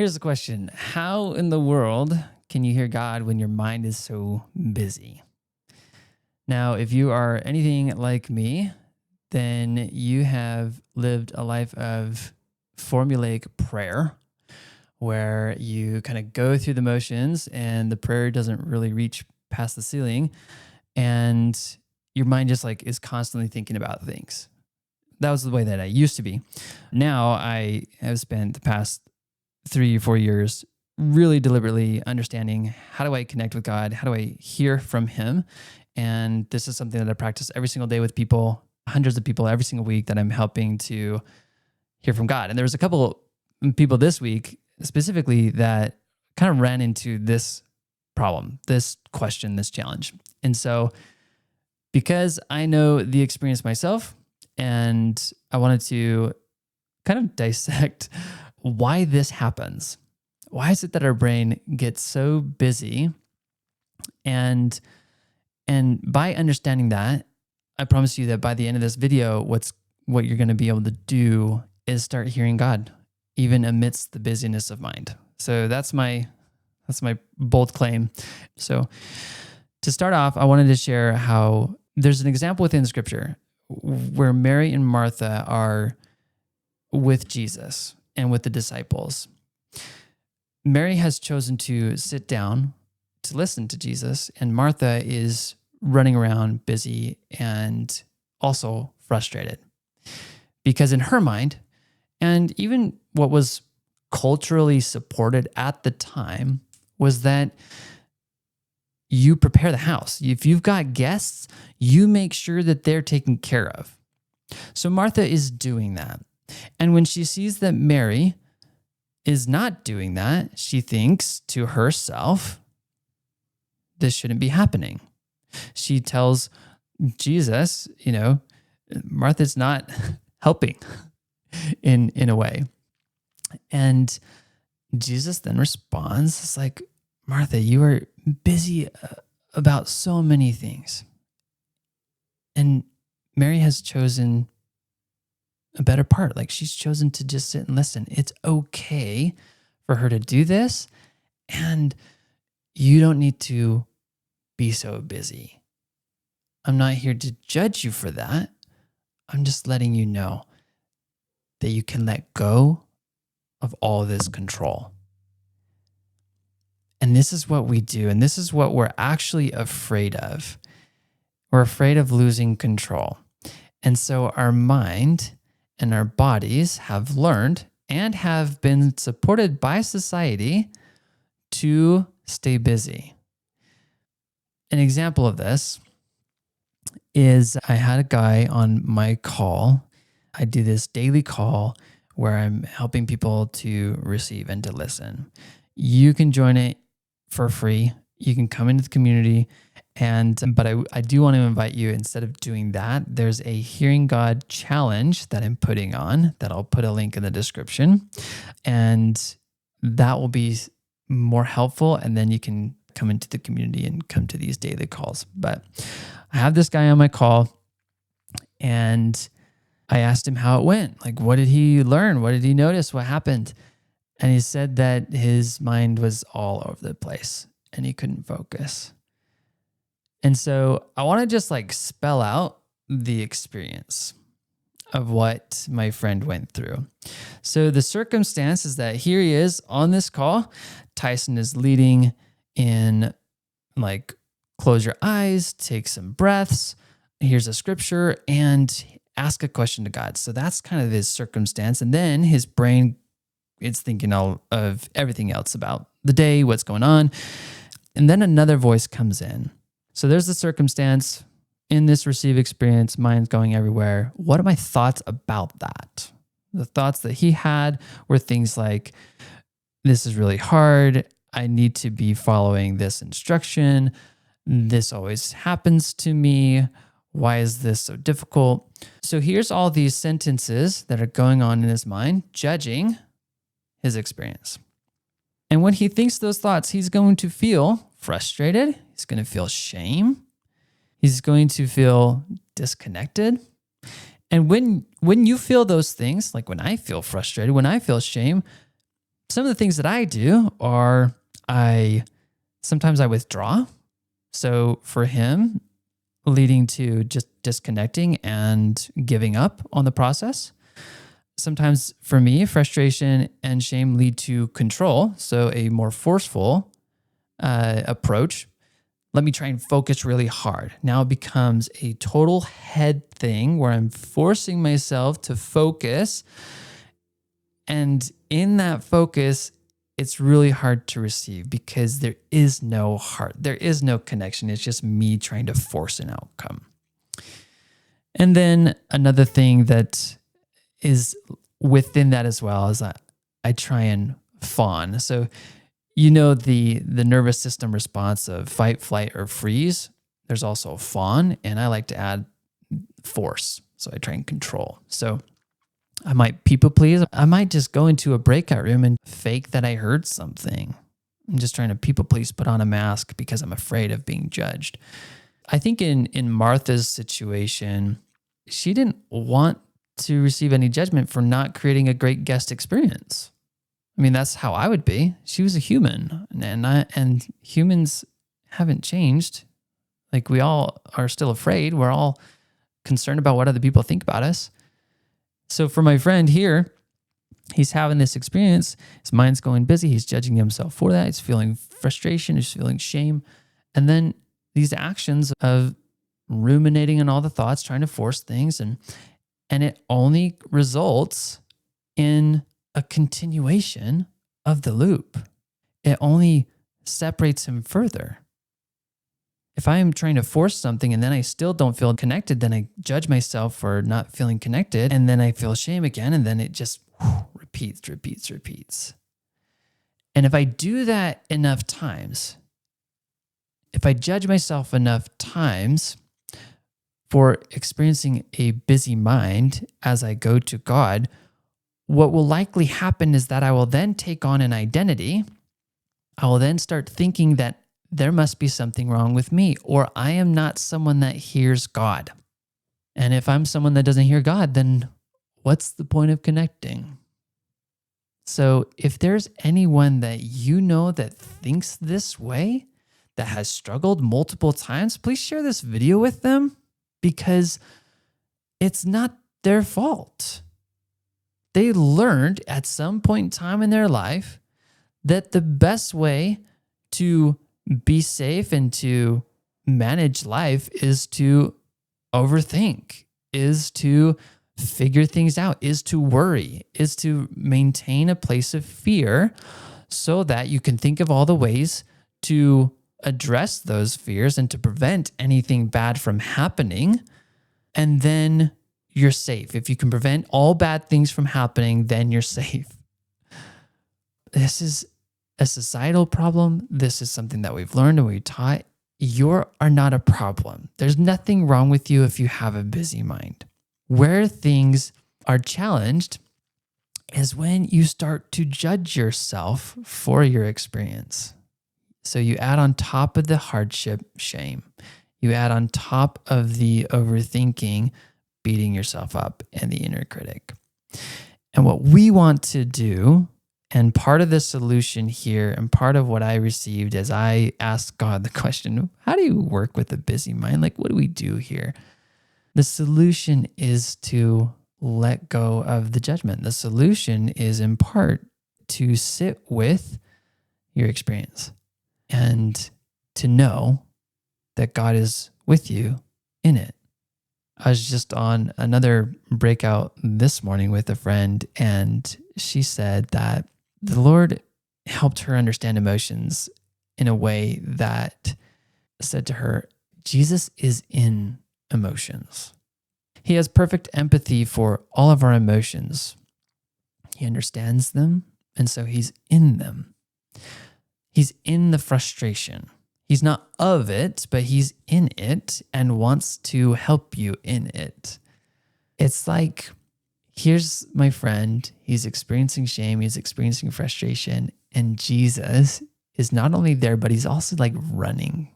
Here's the question. How in the world can you hear God when your mind is so busy? Now, if you are anything like me, then you have lived a life of formulaic prayer where you kind of go through the motions and the prayer doesn't really reach past the ceiling and your mind just like is constantly thinking about things. That was the way that I used to be. Now I have spent the past 3 or 4 years really deliberately understanding how do I connect with God? How do I hear from Him? And this is something that I practice every single day with people, hundreds of people every single week that I'm helping to hear from God. And there was a couple people this week specifically that kind of ran into this problem, this question, this challenge. And so because I know the experience myself and I wanted to kind of dissect why this happens. Why is it that our brain gets so busy? And by understanding that, I promise you that by the end of this video, what you're going to be able to do is start hearing God, even amidst the busyness of mind. So that's my bold claim. So to start off, I wanted to share how there's an example within Scripture where Mary and Martha are with Jesus and with the disciples. Mary has chosen to sit down to listen to Jesus, and Martha is running around busy and also frustrated. Because in her mind, and even what was culturally supported at the time, was that you prepare the house. If you've got guests, you make sure that they're taken care of. So Martha is doing that. And when she sees that Mary is not doing that, she thinks to herself, this shouldn't be happening. She tells Jesus, Martha's not helping in a way. And Jesus then responds, it's like, Martha, you are busy about so many things. And Mary has chosen a better part. Like she's chosen to just sit and listen. It's okay for her to do this. And you don't need to be so busy. I'm not here to judge you for that. I'm just letting you know that you can let go of all this control. And this is what we do. And this is what we're actually afraid of. We're afraid of losing control. And so our mind and our bodies have learned and have been supported by society to stay busy. An example of this is I had a guy on my call. I do this daily call where I'm helping people to receive and to listen. You can join it for free. You can come into the community. But I do want to invite you, instead of doing that, there's a Hearing God challenge that I'm putting on that I'll put a link in the description. And that will be more helpful. And then you can come into the community and come to these daily calls. But I have this guy on my call and I asked him how it went. Like, what did he learn? What did he notice? What happened? And he said that his mind was all over the place and he couldn't focus. And so I want to just like spell out the experience of what my friend went through. So the circumstance is that here he is on this call. Tyson is leading in like, close your eyes, take some breaths. Here's a scripture and ask a question to God. So that's kind of his circumstance. And then his brain is thinking all of everything else about the day, what's going on. And then another voice comes in. So there's the circumstance in this receive experience, mind's going everywhere. What are my thoughts about that? The thoughts that he had were things like, this is really hard. I need to be following this instruction. This always happens to me. Why is this so difficult? So here's all these sentences that are going on in his mind, judging his experience. And when he thinks those thoughts, he's going to feel frustrated. He's going to feel shame. He's going to feel disconnected. And when you feel those things, like when I feel frustrated, when I feel shame, Some of the things that I do are sometimes I withdraw. So for him, leading to just disconnecting and giving up on the process. Sometimes for me, frustration and shame lead to control. So a more forceful approach. Let me try and focus really hard. Now it becomes a total head thing where I'm forcing myself to focus. And in that focus, it's really hard to receive because there is no heart. There is no connection. It's just me trying to force an outcome. And then another thing that is within that as well is that I try and fawn. So, the nervous system response of fight, flight, or freeze. There's also fawn, and I like to add force. So I try and control. So I might people please. I might just go into a breakout room and fake that I heard something. I'm just trying to people please, put on a mask because I'm afraid of being judged. I think in Martha's situation, she didn't want to receive any judgment for not creating a great guest experience. I mean, that's how I would be. She was a human, and humans haven't changed. Like, we all are still afraid. We're all concerned about what other people think about us. So for my friend here, he's having this experience. His mind's going busy. He's judging himself for that. He's feeling frustration. He's feeling shame. And then these actions of ruminating on all the thoughts, trying to force things, and it only results in a continuation of the loop. It only separates him further. If I am trying to force something and then I still don't feel connected, then I judge myself for not feeling connected, and then I feel shame again, and then it just repeats. And if I do that enough times, if I judge myself enough times for experiencing a busy mind as I go to God, what will likely happen is that I will then take on an identity. I will then start thinking that there must be something wrong with me, or I am not someone that hears God. And if I'm someone that doesn't hear God, then what's the point of connecting? So if there's anyone that you know that thinks this way, that has struggled multiple times, please share this video with them, because it's not their fault. They learned at some point in time in their life that the best way to be safe and to manage life is to overthink, is to figure things out, is to worry, is to maintain a place of fear so that you can think of all the ways to address those fears and to prevent anything bad from happening. And then you're safe. If you can prevent all bad things from happening, then you're safe. This is a societal problem. This is something that we've learned and we've taught. You are not a problem. There's nothing wrong with you if you have a busy mind. Where things are challenged is when you start to judge yourself for your experience. So you add on top of the hardship, shame. You add on top of the overthinking, beating yourself up, and the inner critic. And what we want to do, and part of the solution here, and part of what I received as I asked God the question, how do you work with a busy mind? Like, what do we do here? The solution is to let go of the judgment. The solution is in part to sit with your experience and to know that God is with you in it. I was just on another breakout this morning with a friend, and she said that the Lord helped her understand emotions in a way that said to her, Jesus is in emotions. He has perfect empathy for all of our emotions. He understands them, and so he's in them. He's in the frustration. He's not of it, but he's in it and wants to help you in it. It's like, here's my friend. He's experiencing shame. He's experiencing frustration. And Jesus is not only there, but he's also running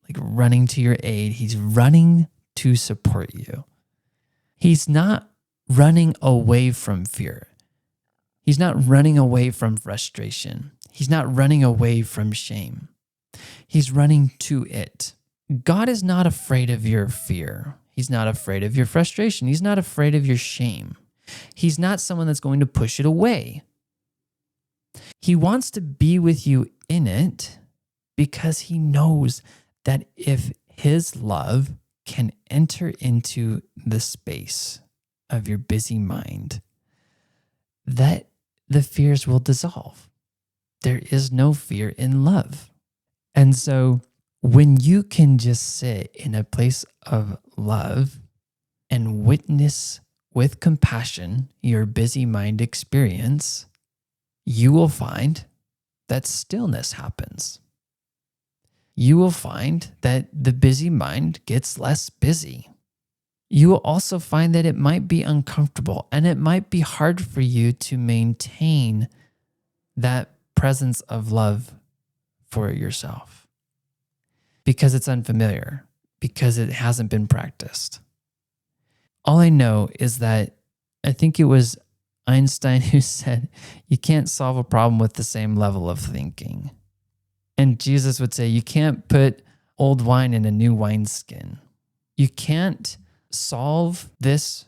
to your aid. He's running to support you. He's not running away from fear. He's not running away from frustration. He's not running away from shame. He's running to it. God is not afraid of your fear. He's not afraid of your frustration. He's not afraid of your shame. He's not someone that's going to push it away. He wants to be with you in it because he knows that if his love can enter into the space of your busy mind, that the fears will dissolve. There is no fear in love. And so when you can just sit in a place of love and witness with compassion your busy mind experience, you will find that stillness happens. You will find that the busy mind gets less busy. You will also find that it might be uncomfortable and it might be hard for you to maintain that presence of love for yourself because it's unfamiliar, because it hasn't been practiced. All I know is that I think it was Einstein who said, you can't solve a problem with the same level of thinking. And Jesus would say, you can't put old wine in a new wineskin. You can't solve this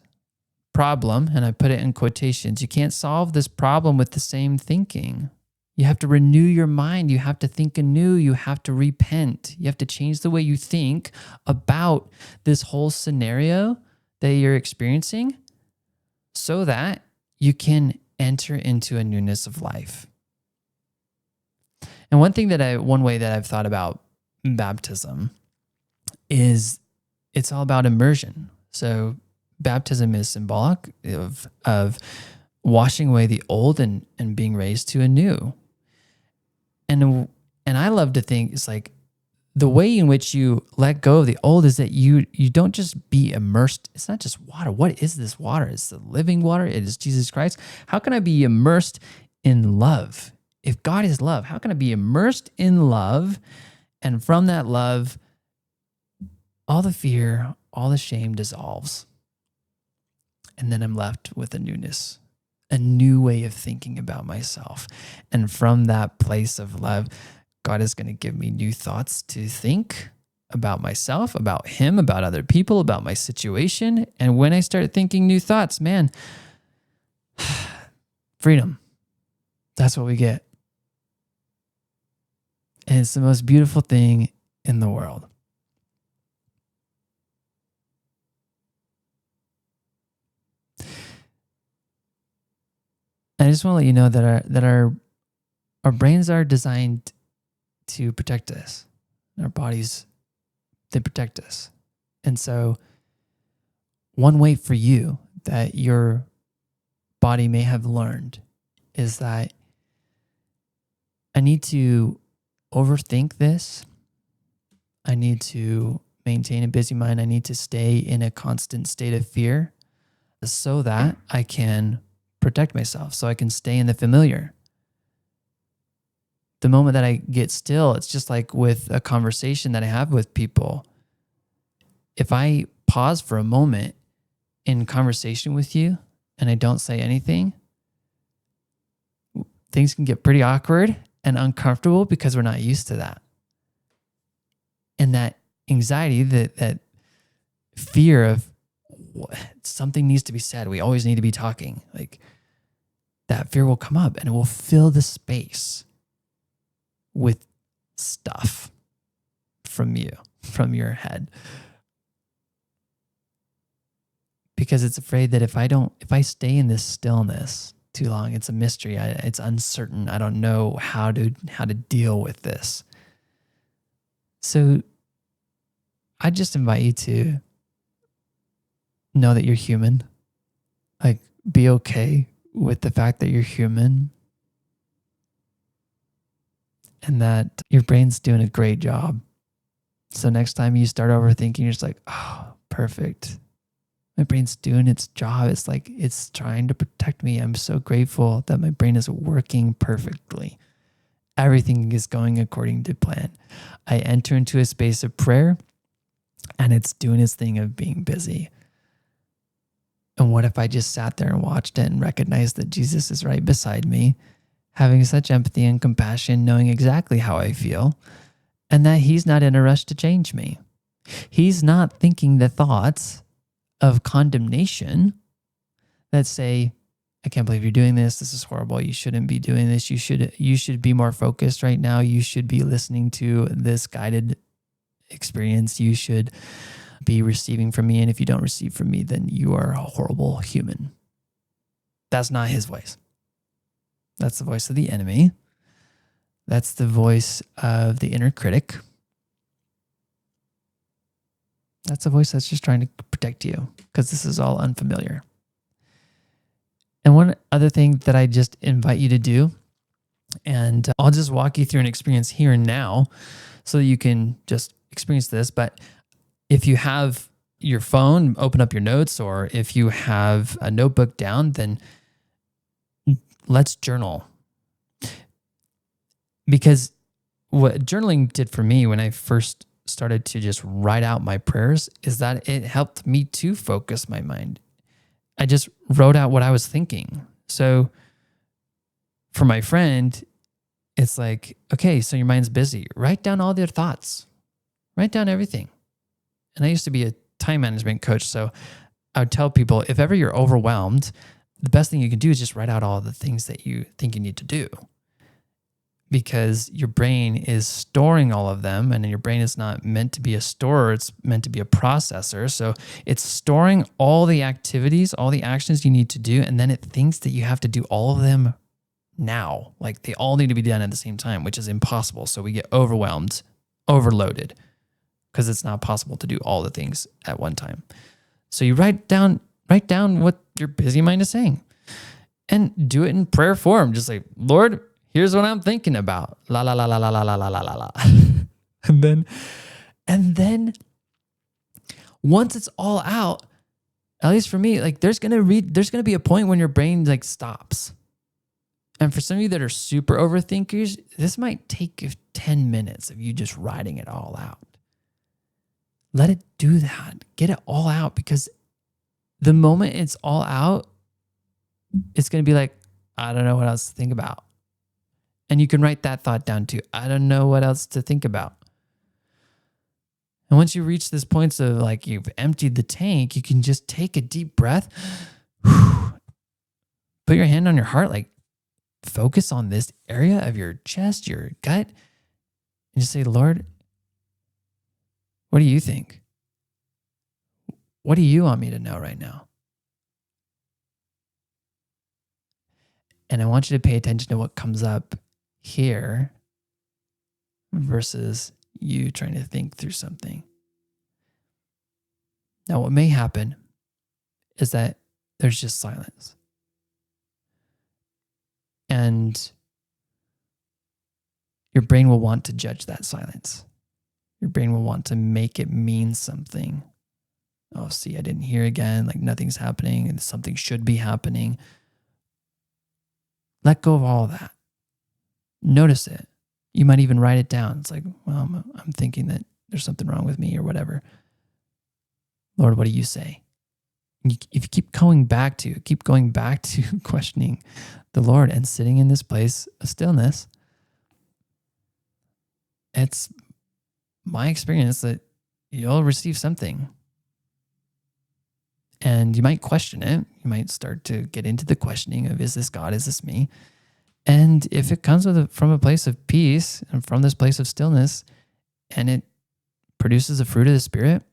problem, and I put it in quotations, you can't solve this problem with the same thinking. You have to renew your mind. You have to think anew. You have to repent. You have to change the way you think about this whole scenario that you're experiencing so that you can enter into a newness of life. And one way that I've thought about baptism is it's all about immersion. So baptism is symbolic of washing away the old and being raised to a new. And I love to think it's like the way in which you let go of the old is that you don't just be immersed. It's not just water. What is this water? It's the living water. It is Jesus Christ. How can I be immersed in love? If God is love, how can I be immersed in love? And from that love, all the fear, all the shame dissolves. And then I'm left with a newness, a new way of thinking about myself. And from that place of love, God is going to give me new thoughts to think about myself, about him, about other people, about my situation. And when I start thinking new thoughts, man, freedom. That's what we get. And it's the most beautiful thing in the world. I just want to let you know that our brains are designed to protect us. Our bodies, they protect us. And so one way for you that your body may have learned is that I need to overthink this. I need to maintain a busy mind. I need to stay in a constant state of fear so that I can protect myself, so I can stay in the familiar. The moment that I get still, it's just like with a conversation that I have with people. If I pause for a moment in conversation with you and I don't say anything, things can get pretty awkward and uncomfortable because we're not used to that. And that anxiety, that fear of something needs to be said. We always need to be talking. Like that fear will come up and it will fill the space with stuff from you, from your head. Because it's afraid that if I stay in this stillness too long, it's a mystery. It's uncertain. I don't know how to deal with this. So I just invite you to know that you're human. Like, be okay with the fact that you're human and that your brain's doing a great job. So next time you start overthinking, you're just like, oh, perfect. My brain's doing its job. It's like it's trying to protect me. I'm so grateful that my brain is working perfectly. Everything is going according to plan. I enter into a space of prayer and it's doing its thing of being busy. And what if I just sat there and watched it and recognized that Jesus is right beside me, having such empathy and compassion, knowing exactly how I feel, and that he's not in a rush to change me. He's not thinking the thoughts of condemnation that say, I can't believe you're doing this. This is horrible. You shouldn't be doing this. You should be more focused right now. You should be listening to this guided experience. You should be receiving from me. And if you don't receive from me, then you are a horrible human. That's not his voice. That's the voice of the enemy. That's the voice of the inner critic. That's a voice that's just trying to protect you because this is all unfamiliar. And one other thing that I just invite you to do, and I'll just walk you through an experience here and now so that you can just experience this. But if you have your phone, open up your notes, or if you have a notebook down, then let's journal. Because what journaling did for me when I first started to just write out my prayers is that it helped me to focus my mind. I just wrote out what I was thinking. So for my friend, it's like, okay, so your mind's busy. Write down all your thoughts. Write down everything. And I used to be a time management coach. So I would tell people, if ever you're overwhelmed, the best thing you can do is just write out all the things that you think you need to do. Because your brain is storing all of them, and your brain is not meant to be a storer, it's meant to be a processor. So it's storing all the activities, all the actions you need to do, and then it thinks that you have to do all of them now. Like they all need to be done at the same time, which is impossible. So we get overwhelmed, overloaded, because it's not possible to do all the things at one time. So you write down what your busy mind is saying and do it in prayer form. Just like, Lord, here's what I'm thinking about. La la la la la la la la la la la. And then once it's all out, at least for me, like there's gonna be a point when your brain like stops. And for some of you that are super overthinkers, this might take 10 minutes of you just writing it all out. Let it do that. Get it all out, because the moment it's all out, it's gonna be like, I don't know what else to think about. And you can write that thought down too. I don't know what else to think about. And once you reach this point of like you've emptied the tank, you can just take a deep breath, put your hand on your heart, like focus on this area of your chest, your gut, and just say, Lord, what do you think? What do you want me to know right now? And I want you to pay attention to what comes up here versus you trying to think through something. Now, what may happen is that there's just silence. And your brain will want to judge that silence. Your brain will want to make it mean something. Oh, see, I didn't hear again. Like nothing's happening and something should be happening. Let go of all of that. Notice it. You might even write it down. It's like, well, I'm thinking that there's something wrong with me or whatever. Lord, what do you say? And if you keep going back to questioning the Lord and sitting in this place of stillness, it's my experience that you'll receive something. And you might question it. You might start to get into the questioning of, is this God? Is this me? And if it comes from a place of peace and from this place of stillness, and it produces the fruit of the Spirit,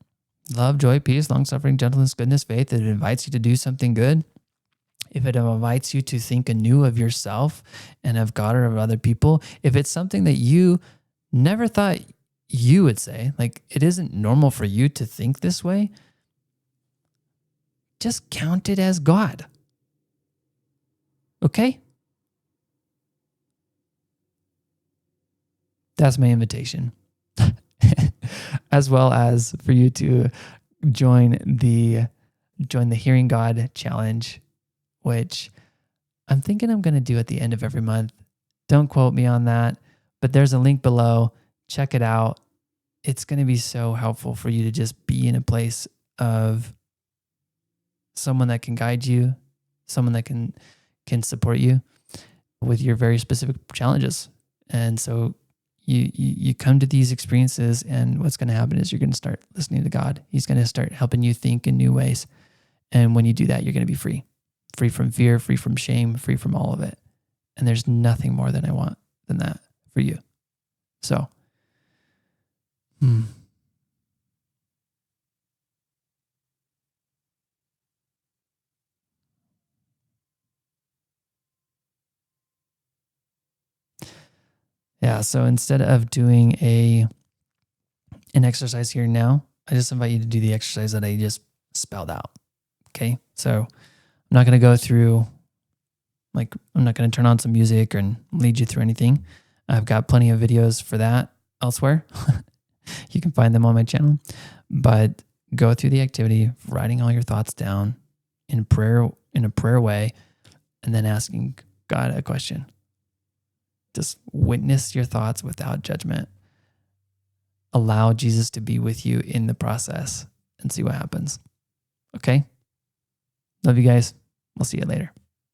love, joy, peace, long-suffering, gentleness, goodness, faith, it invites you to do something good. If it invites you to think anew of yourself and of God or of other people, if it's something that you never thought you would say, like it isn't normal for you to think this way, just count it as God. Okay? That's my invitation. As well as for you to join the Hearing God Challenge, which I'm thinking I'm going to do at the end of every month. Don't quote me on that, but there's a link below. Check it out. It's going to be so helpful for you to just be in a place of someone that can guide you, someone that can support you with your very specific challenges. And so you come to these experiences, and what's going to happen is you're going to start listening to God. He's going to start helping you think in new ways. And when you do that, you're going to be free from fear, free from shame, free from all of it. And there's nothing more than I want than that for you. So, yeah. So instead of doing an exercise here now, I just invite you to do the exercise that I just spelled out. Okay. So I'm not going to go through, I'm not going to turn on some music and lead you through anything. I've got plenty of videos for that elsewhere. You can find them on my channel, but go through the activity, writing all your thoughts down in a prayer way, and then asking God a question. Just witness your thoughts without judgment. Allow Jesus to be with you in the process and see what happens. Okay? Love you guys. We'll see you later.